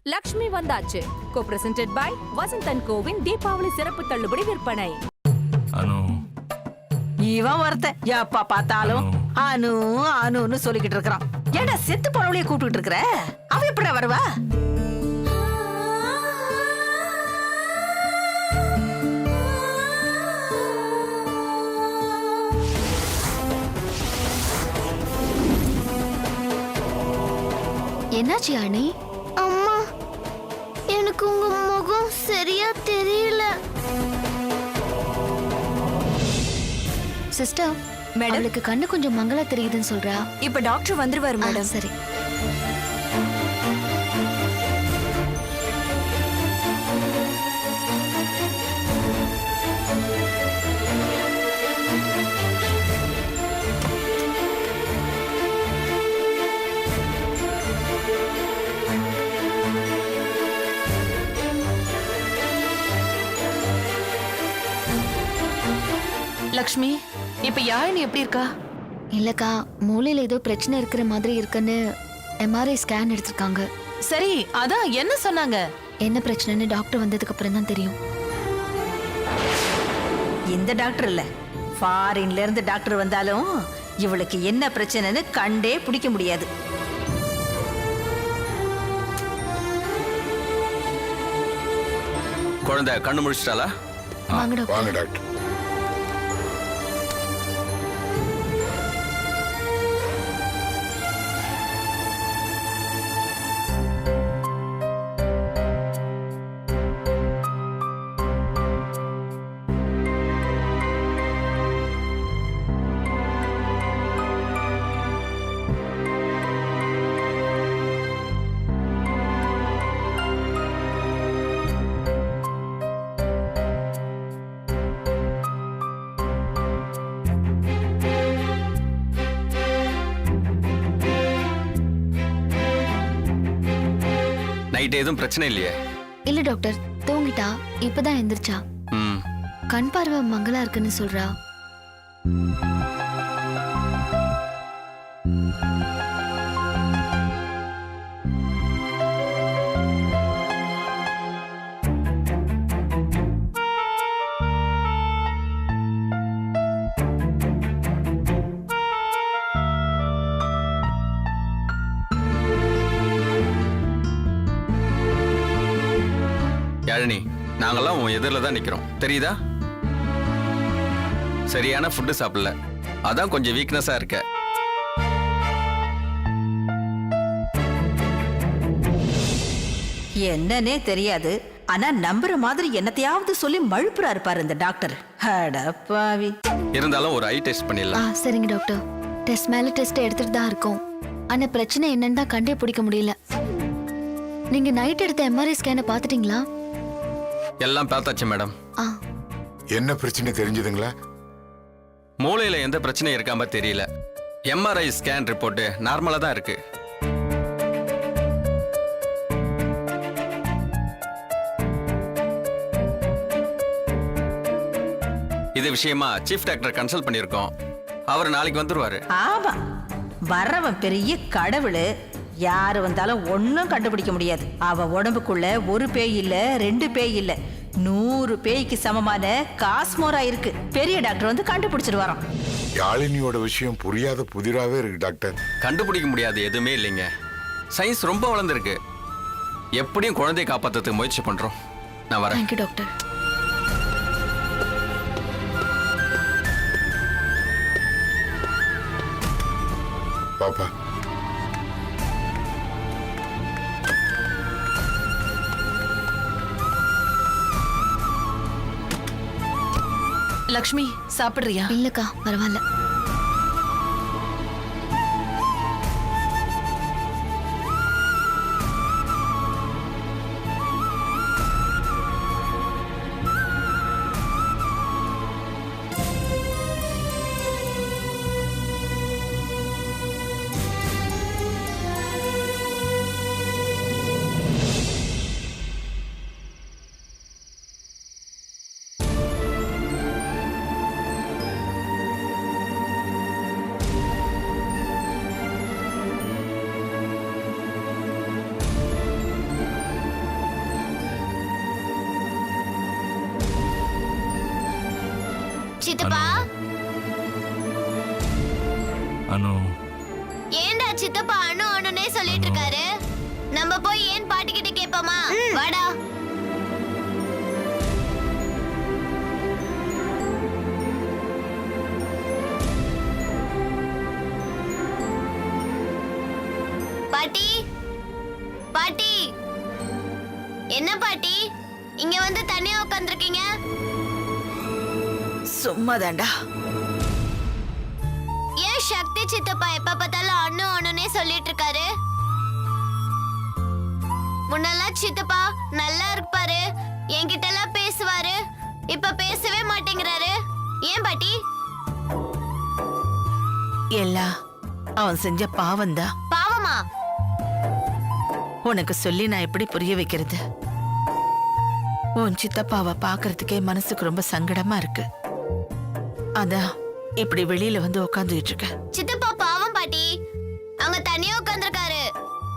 லக்ஷ்மி வந்தாச்சு. Co presented by Vasanthan கோவின் தீபாவளி சிறப்பு தள்ளுபடி விற்பனை. அனு இவன் ஒருத்தன் எப்ப பார்த்தாலும் அனு அனுன்னு சொல்லிக்கிட்டு இருக்கிறான். ஏடா செத்து போனவளையே கூப்பிட்டு இருக்கிற? அவ எப்படா வருவா? என்னாச்சு அண்ணி? அம்மா, எனக்கு உங்க முகம் சரியா தெரியல. சிஸ்டர், மேடம், அவளுக்கு கண்ணு கொஞ்சம் மங்களா தெரியுதுன்னு சொல்றா. இப்ப டாக்டர் வந்துருவாரு மேடம். சரி. லக்ஷ்மி, இப்ப யாழினி எப்படி இருக்கா? இல்லக்கா, மூளையில ஏதோ பிரச்சனை இருக்கிற மாதிரி இருக்குன்னு எம்ஆர்ஐ ஸ்கேன் எடுத்திருக்காங்க. சரி, அதான் என்ன சொன்னாங்க? என்ன பிரச்சனைன்னு டாக்டர் வந்ததுக்கு அப்புறம் தான் தெரியும். இந்த டாக்டர் இல்ல, ஃபாரின்ல இருந்து டாக்டர் வந்தாலும் இவளுக்கு என்ன பிரச்சனைன்னு கண்டே பிடிக்க முடியாது. குழந்தை கண்ணு முடிச்சிட்டாளா? வாங்க டாக்டர். வாங்க டாக்டர். நைட் எதுவும் பிரச்சனை இல்லையே? இல்ல டாக்டர், தூங்கிட்டா. இப்பதான் எந்திரிச்சா. ம், கண் பார்வை மங்களா இருக்குன்னு சொல்றா. யாழினி, நாங்கெல்லாம் உன் எதிரில் தான் நிக்கிறோம், தெரியுதா? சரியான ஃபுட்டு சாப்பிடல, அதான் கொஞ்சம் வீக்னஸா இருக்க. என்னன்னே தெரியாது, ஆனா நம்புற மாதிரி என்னத்தையாவது சொல்லி மழுப்புறா இருப்பாரு இந்த டாக்டர். அடப்பாவி. இருந்தாலும் ஒரு ஐ டெஸ்ட் பண்ணிடலாம். சரிங்க டாக்டர். டெஸ்ட் மேல டெஸ்ட் எடுத்துட்டு தான் இருக்கோம். ஆனா பிரச்சனை என்னன்னு தான் கண்டே பிடிக்க முடியல. நீங்க நைட் எடுத்த எம்ஆர்ஐ ஸ்கேனை பாத்துட்டீங்களா? எல்லாம் பார்த்தாச்சு மேடம். என்ன பிரச்சனை தெரிஞ்சதுங்களா? மூளையில எந்த பிரச்சனையும் இருக்காம தெரியல. எம்ஆர்ஐ ஸ்கேன் ரிப்போர்ட் நார்மலா தான் இருக்கு. இது விஷயமா சீஃப் டாக்டர் கன்சல்ட் பண்ணிருக்கோம். அவர் நாளைக்கு வந்துருவாரு. ஆமா, வரவன் பெரிய கடவுளு. யாரு வந்தாலும் ஒன்னும் கண்டுபிடிக்க முடியாது. அவ உடம்புக்குள்ள ஒரு பேய் இல்ல, 2 பேய் இல்ல, 100 பேய்க்கு சமமான காஸ்மோரா இருக்கு. பெரிய டாக்டர் வந்து கண்டுபிடிச்சிருவாராம். யாழினியோட விஷயம் புரியாத புதிராவே இருக்கு டாக்டர். கண்டுபிடிக்க முடியாது எதுவுமே இல்லைங்க. சயின்ஸ் ரொம்ப வளர்ந்துருக்கு. எப்படியும் குழந்தையை காப்பாத்துறதுக்கு முயற்சி பண்றோம். நான் வரேன். Thank you doctor. பாப்பா, லக்ஷ்மி, சாப்பிடுறியா? இல்லக்கா, பரவாயில்ல. சித்தப்பா அனு ஏன்டா சித்தப்பா அணு அணுனே சொல்லிட்டு இருக்காரு? நம்ம போய் ஏன் பாட்டி கிட்ட கேட்போமா? வாடா. பாட்டி பாட்டி, என்ன பாட்டி இங்க வந்து தனியா உட்கார்ந்திருக்கீங்க? சும்மாதான்டா. ஏன் சக்தி சித்தப்பா எப்ப பார்த்தாலும் அண்ணு அண்ணுனே சொல்லிட்டு இருக்காரு? முன்னெல்லாம் சித்தப்பா நல்லா இருப்பாரு, என்கிட்ட எல்லாம் பேசுவாரு. இப்ப பேசவே மாட்டேங்கிறாரு. ஏன் பாட்டி? எல்லாம் அவன் செஞ்ச பாவம்தான். பாவமா? உனக்கு சொல்லி நான் எப்படி புரிய வைக்கிறது? உன் சித்தப்பாவை பாக்குறதுக்கே மனசுக்கு ரொம்ப சங்கடமா இருக்கு. அதான் இப்படி வெளியில வந்து உட்காந்துட்டு இருக்க. சித்தப்பா பாவம் பாட்டி, அவங்க தனியா உட்கார்ந்திருக்காரு.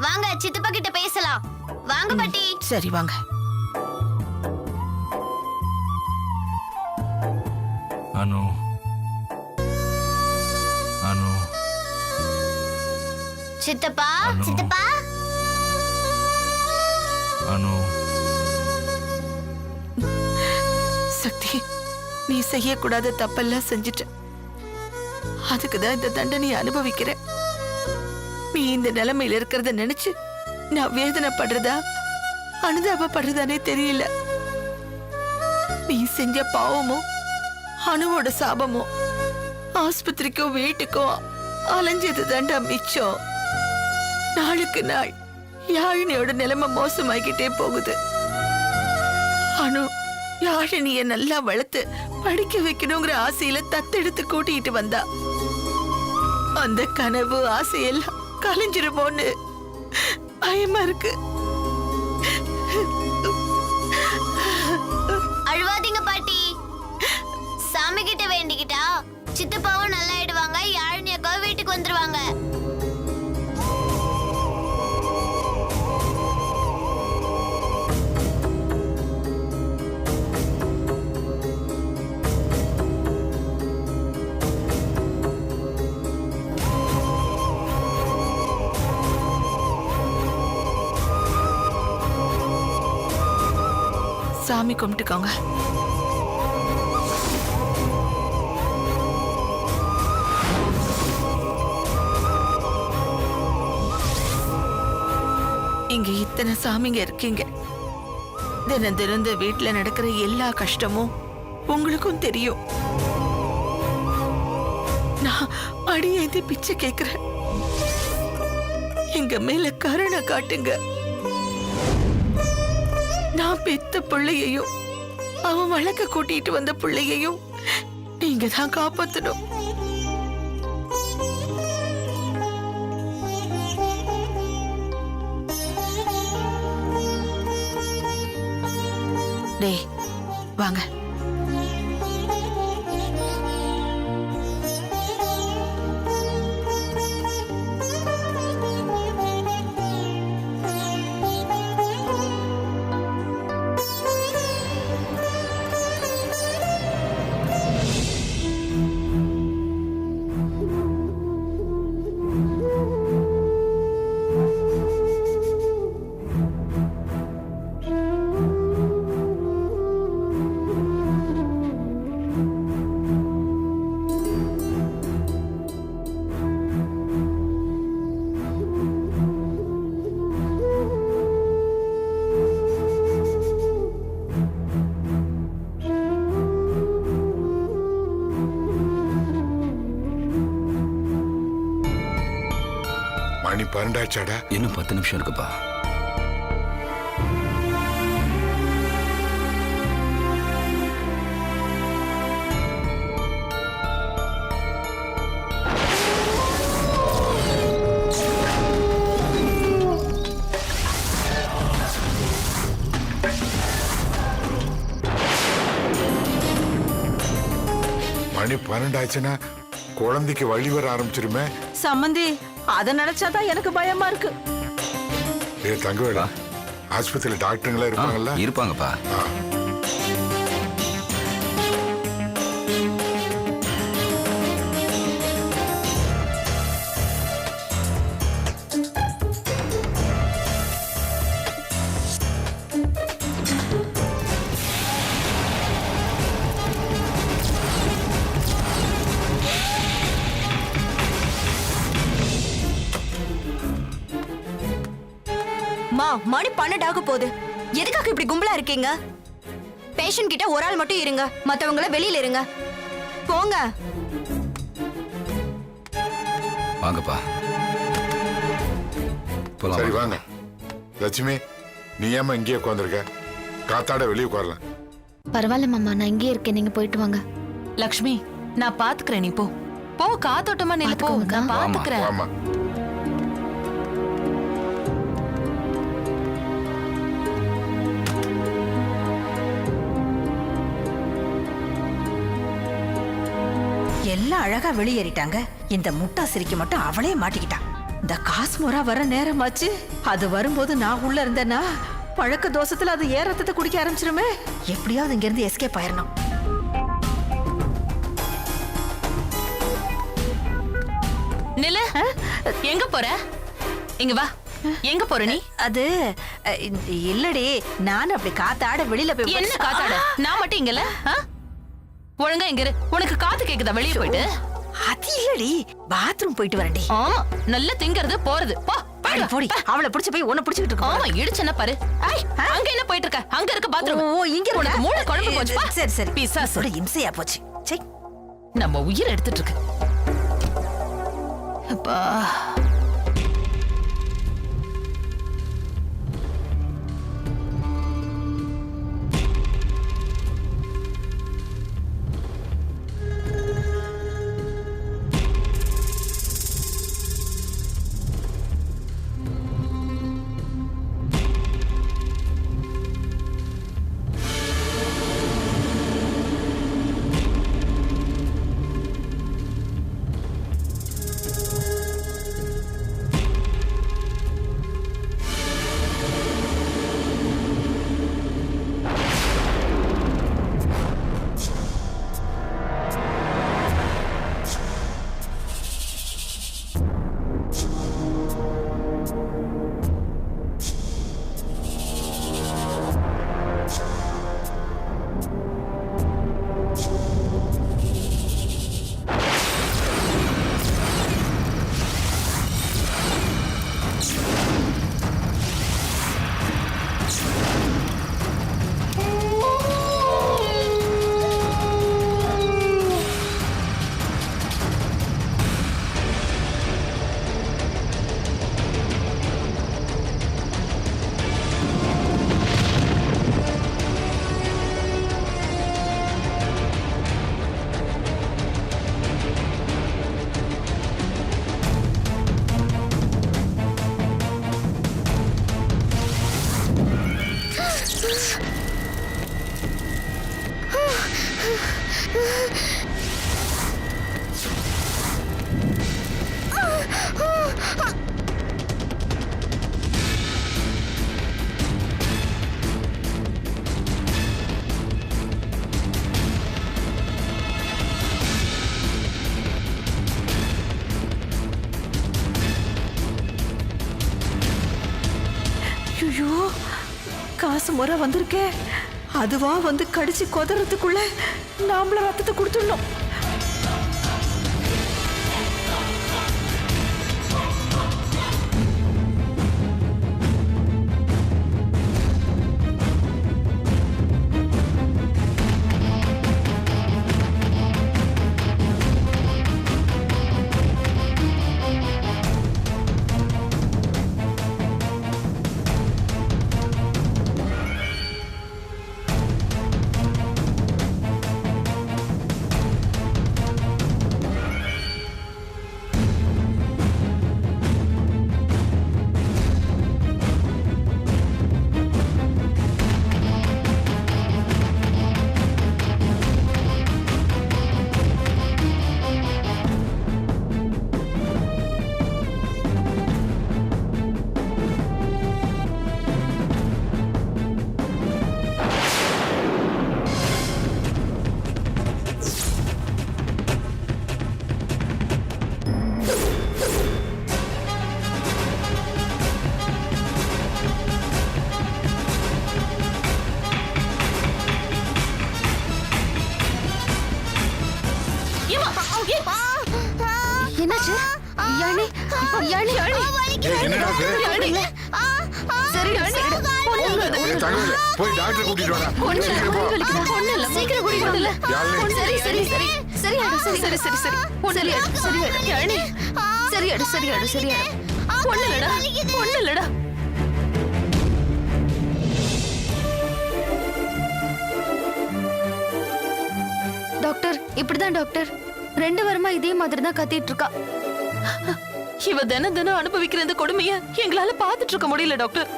வாங்க சித்தப்பா கிட்ட பேசலாம். வாங்க பாட்டி. சரி வாங்க. அனு அனு சித்தப்பா அனு. சித்தப்பா அனு சக்தி, நீ செய்யக்கூடாத தப்பெல்லாம் செஞ்சுட்ட. அதுக்குதான் இந்த தண்டனையை அனுபவிக்கிற. நீ இந்த நிலைமையில இருக்கிறத நினைச்சு நான் வேதனைப்படுறதா அனுதாபப்படுறதானே தெரியல. நீ செஞ்ச பாவமோ அணுவோட சாபமோ ஆஸ்பத்திரிக்கோ வீட்டுக்கோ அலைஞ்சது தாண்டா மிச்சம். நாளுக்கு நாள் யாழினியோட நிலைமை மோசமாகிட்டே போகுது. அனு யாழினிய நல்லா வளர்த்து படிக்க வைக்கணுங்கிற ஆசையில தத்தெடுத்து கூட்டிட்டு வந்தா. அந்த கனவு ஆசையெல்லாம் கலைஞ்சிருமோன்னு பயமா இருக்கு. அழுவாதீங்க பாட்டி. சாமி கிட்ட வேண்டிக்கிட்டா சித்தப்பாவும் நல்லா ஆயிடுவாங்க, யாழினி அக்கா வீட்டுக்கு வந்துருவாங்க. சாமி கும்பிட்டுக்கோங்க. இங்க இத்தனை சாமிங்க இருக்கீங்க. தினம் தினம் இந்த வீட்டுல நடக்கிற எல்லா கஷ்டமும் உங்களுக்கும் தெரியும். நான் அடியேந்தி பிச்சை கேக்குறேன். எங்க மேல கருணை காட்டுங்க. நான் பெத்த பிள்ளையையும் அவன் வழக்க கூட்டிட்டு வந்த பிள்ளையையும் நீங்க தான் காப்பாத்தணும். டேய் வாங்க. மணி 12 ஆச்சாடா. இன்னும் 10 நிமிஷம் இருக்குப்பா. மணி 12 ஆச்சுன்னா குழந்தைக்கு வழி வர ஆரம்பிச்சிருமே. சம்மந்தி, அதை நினைச்சாதான் எனக்கு பயமா இருக்கு. ஏ தங்கவேலா, ஆஸ்பத்திரியில் டாக்டருங்களா இருப்பாங்கல்ல? இருப்பாங்கப்பா. மணி 12 ஆக போகுது. எதுக்காக இப்படி கும்பலா இருக்கீங்க? பேஷண்ட் கிட்ட ஒரு ஆள் மட்டும் இருங்க, மத்தவங்கள வெளியில இருங்க. போங்க. வாங்கப்பா சரி வாங்க. லட்சுமி, நீ ஏமா இங்கேயே உட்காந்துருக்க? காத்தாட வெளியே உட்காரலாம். பரவாயில்ல மாமா, நான் இங்கேயே இருக்கேன், நீங்க போயிட்டு வாங்க. லக்ஷ்மி, நான் பாத்துக்கிறேன், நீ போ போ, காத்தோட்டமா நில்லு, போ, பாத்துக்கோங்க. நான் பாத்துக்கிறேன். ஆமா. எல்லாம் அழகா வெளியேறிட்டாங்க. இந்த முட்டாசிரிக்கு மட்டும் அவளே மாட்டிக்கிட்டான். இந்த காஸ்மோரா வர நேரமாச்சு. அது வரும்போது நான் உள்ள இருந்தேன்னா பழக்க தோசத்துல அது ஏன் ரத்தத்தை குடிக்க ஆரம்பிச்சிருமே. எப்படியாவது இங்க இருந்து எஸ்கேப் ஆயிரணும். நில்லு, எங்க போற? இங்க வா. எங்க போற நீ? அது இல்லடி, நான் அப்படி காத்தாட வெளியில போய். என்ன காத்தாட? நான் மட்டும் இங்கல? ஒழுங்கா இங்க இரு. உனக்கு காத்து கேக்குதா வெளிய போயிட்டு? அது இல்லடி, பாத்ரூம் போயிட்டு வரேன்டி. ஆமா, நல்லா திங்கிறது போறது. போ அடி போடி, அவளை பிடிச்சு போய் உன்னை பிடிச்சிட்டு இருக்கோம். ஆமா, இடிச்சன பாரு. அங்க என்ன போயிட்டு இருக்க? அங்க இருக்க பாத்ரூம். ஓ, இங்க இருக்கு. உனக்கு மூளை குழம்பு போச்சு. பா. சரி சரி, பிசாசு. இம்சையா போச்சு. சே, நம்ம உயிர் எடுத்துட்டு இருக்கு. அப்பா, ஐயோ, காசு முறை வந்திருக்கே. அதுவா வந்து கடிச்சு கொதறதுக்குள்ள நாமள ரத்தத்தை கொடுத்துடணும். என்னாச்சு? யாழி, யாழி, யாழி. என்னடா இது? சார், சரிடா சரிடா ஏய் தங்கவேலு போய் டாக்டர் கூட்டிட்டு வாடா சீக்கிரம் போ சீக்கிரம் குடிக்கணும்ல யாழினி சரி சரி சரி சரியாடு சரி சரி சரி சரி சரியாடு சரியாடு யாழினி சரியாடு சரியாடு சரியாடு ஒண்ணு இல்லடா டாக்டர் இப்படிதான் டாக்டர் 2 வாரமா இதே மாதிரி தான் கத்திட்டு இருக்கா. இவ தினம் தினம் அனுபவிக்கிற இந்த கொடுமைய எங்களால பாத்துட்டு இருக்க முடியல டாக்டர்.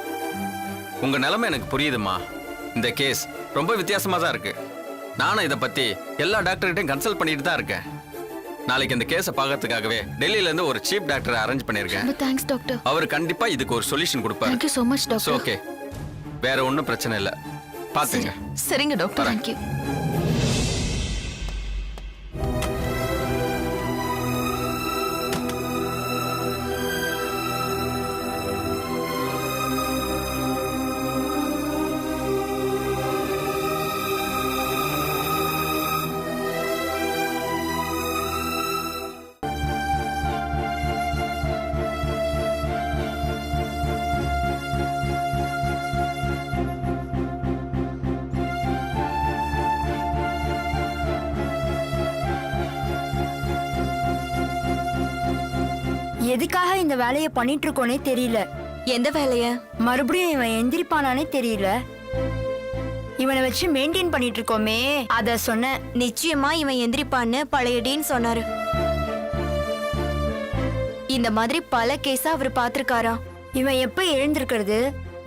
உங்க நிலைமை எனக்கு புரியுதுமா. இந்த கேஸ் ரொம்ப வித்தியாசமா தான் இருக்கு. நானும் இதை பத்தி எல்லா டாக்டர்கிட்டையும் கன்சல்ட் பண்ணிட்டு தான் இருக்கேன். நாளைக்கு இந்த கேஸை பார்க்கறதுக்காகவே டெல்லியில இருந்து ஒரு சீப் டாக்டரை அரேஞ்ச் பண்ணிருக்கேன். ரொம்ப தேங்க்ஸ் டாக்டர். அவர் கண்டிப்பா இதுக்கு ஒரு சொல்யூஷன் கொடுப்பாரு. Thank you so much doctor. Okay, வேற ஒன்றும் பிரச்சனை இல்லை. பாத்துங்க. சரிங்க டாக்டர். Thank you. எதுக்காக இந்த வேலையை பண்ணிட்டு இருக்கோனே தெரியல. எந்த வேலைய? மறுபடியும் இவன் எந்திரிப்பானானே தெரியல. இவனை வச்சு மெயின்டைன் பண்ணிட்டு இருக்கோமே அத சொன்ன. நிச்சயமா இவன் எந்திரிப்பான்னு பழைய டீன் சொன்னாரு. இந்த மாதிரி பல கேஸா அவர் பாத்திருக்காராம். இவன் எப்ப எழுந்திருக்கிறது?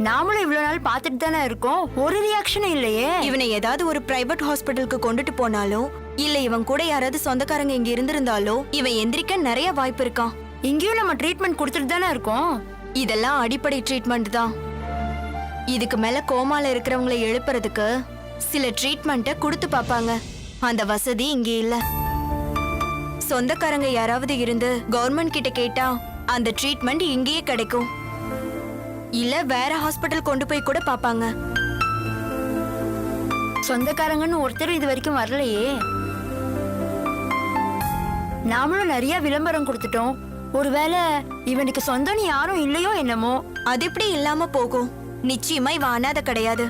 நாமளும் இவ்வளவு நாள் பாத்துட்டு தானே இருக்கோம். ஒரு ரியாக்ஷனும் இல்லையே. இவனை ஏதாவது ஒரு பிரைவேட் ஹாஸ்பிட்டலுக்கு கொண்டுட்டு போனாலும் இல்ல இவன் கூட யாராவது சொந்தக்காரங்க இங்க இருந்திருந்தாலோ இவன் எந்திரிக்க நிறைய வாய்ப்பு இருக்கான். இங்கேயும் நம்ம ட்ரீட்மெண்ட் கொடுத்துட்டு தானே இருக்கோம். இதெல்லாம் அடிப்படை ட்ரீட்மெண்ட் தான். இதுக்கு மேல கோமால இருக்கிறவங்களை எழுப்புறதுக்கு சில ட்ரீட்மெண்ட்டை கொடுத்து பாப்பாங்க. அந்த வசதி இங்க இல்ல. சொந்தக்காரங்க யாராவது இருந்து கவர்மெண்ட் கிட்ட கேட்டா அந்த ட்ரீட்மெண்ட் இங்கேயே கிடைக்கும். இல்ல வேற ஹாஸ்பிட்டல் கொண்டு போய் கூட பாப்பாங்க. சொந்தக்காரங்கன்னு ஒருத்தர் இது வரைக்கும் வரலையே. நாமளும் நிறைய விளம்பரம் கொடுத்துட்டோம். ஒருவேளை இவனுக்கு சொந்தம்னு யாரும் இல்லையோ என்னமோ. அது எப்படி இல்லாம போகும்? நிச்சயமா இவன் அனாதை கிடையாது.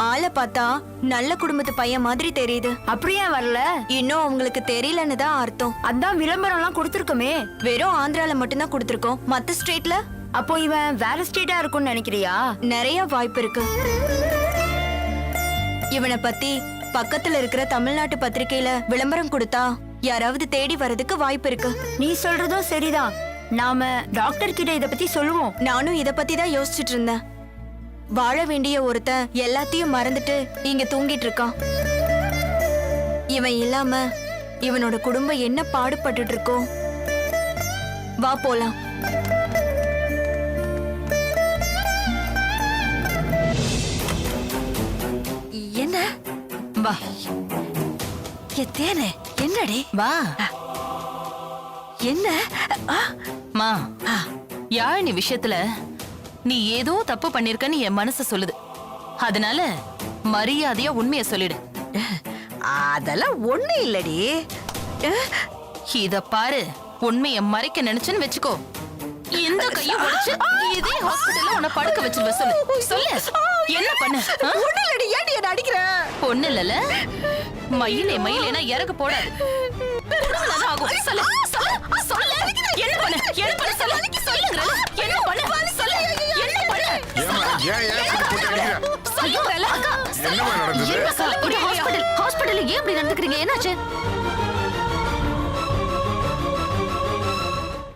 ஆளை பார்த்தா நல்ல குடும்பத்து பையன் மாதிரி தெரியுது. அப்படியே வரல. இன்னும் அவங்களுக்கு தெரியலன்னு தான் அர்த்தம். அதான் விளம்பரம் எல்லாம் கொடுத்துருக்கோமே. வெறும் ஆந்திரால மட்டும்தான் கொடுத்துருக்கோம். மத்த ஸ்டேட்ல? அப்போ இவன் வேற ஸ்டேட்டா இருக்கும்னு நினைக்கிறியா? நிறைய வாய்ப்பு இருக்கு. இவனை பத்தி பக்கத்துல இருக்கிற தமிழ்நாட்டு பத்திரிக்கையில விளம்பரம் கொடுத்தா யாராவது தேடி வரதுக்கு வாய்ப்பு இருக்கு. நீ சொல்றதும் சரிதான். நாம டாக்டர் கிட்ட இத பத்தி சொல்லுவோம். நானும் இத பத்தி தான் யோசிச்சுட்டு இருந்தேன். வாழ வேண்டிய ஒருத்தன் எல்லாத்தையும் மறந்துட்டு இங்க தூங்கிட்டு இருக்கான். இவன் இல்லாம இவனோட குடும்பம் என்ன பாடுபட்டுட்டு இருக்கோம். வா போலாம். என்ன வா தேனே என்னடி வா. என்ன மா, யாழினி விஷயத்துல நீ ஏதோ தப்பு பண்ணிருக்கன்னு என் மனசு சொல்லுது. அதனால மரியாதையா உண்மையை சொல்லிடு. அதெல்லாம் ஒண்ணு இல்லடி. இத பாரு, உண்மையை மறைக்க நினைச்சுன்னு வெச்சுக்கோ. இந்த கையை உடைச்சு இதே ஹாஸ்பிடல்ல உன்னை படுக்க வச்சிருவ. சொல்லு என்ன பண்ண? ஒண்ணு இல்லடி. ஏன்டி என்ன அடிக்கிற? ஒண்ணு இல்லல. மயிலேனா இறக்க போடாது. குடும்பம்தான் ஆகும். சொல்லு சொல்லு சொல்லு. என்ன பண்ண? என்ன பண்ண? சொல்லு சொல்லுங்க. என்ன பண்ண? சொல்லு என்ன பண்ண? என்னமா நடந்தது? ஹாஸ்பிடல் ஏன் இப்படி நடந்துக்கிறீங்க? என்னாச்சு?